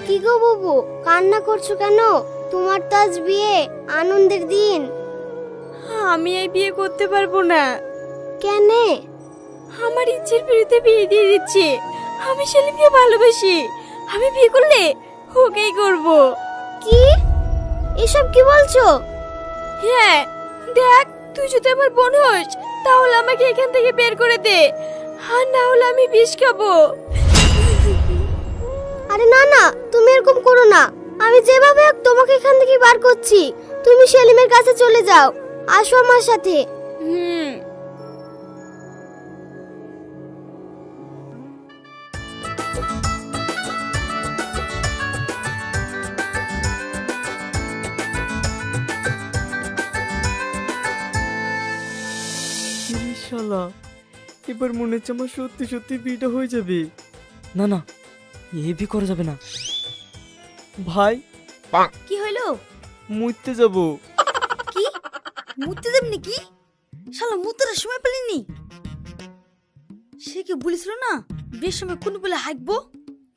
কি গো বাবু, কান্না করছো কেন? তোমার তো আজ বিয়ে, আনন্দের দিন। আমি এই বিয়ে করতে পারবো না। কেনে? আমার ইচ্ছের বিরুদ্ধে বিয়ে দিয়ে দিচ্ছে। আমি সেলিমকে ভালোবাসি। আমি বিয়ে করলে ওকেই করব। কি? এসব কি বলছো? হ্যাঁ, দেখ, তুই যদি আমার বোন হোস তাহলে আমাকে এখান থেকে বের করে দে, আর না হলে আমি বিষ খাবো। আরে না না, তুমি এরকম করো না। আমি যেভাবে হোক তোমাকে এখান থেকে বার করছি। তুমি সেলিমের কাছে চলে যাও, আসো আমার সাথে। হুম। শালা, এবার মনে হচ্ছে আমার সত্যি সত্যি বিয়েটা হয়ে যাবে। না না, এ বিয়ে করা যাবে না। ভাই, কি হইলো? মুইতে যাব। কি মুততে দেব নাকি? শালা মুতার সময় পেলিনি। সে কি বলেছিল না বিয়ের সময় কোন বলে হাঁকবো?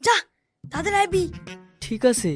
যা তাদের আইবি। ঠিক আছে,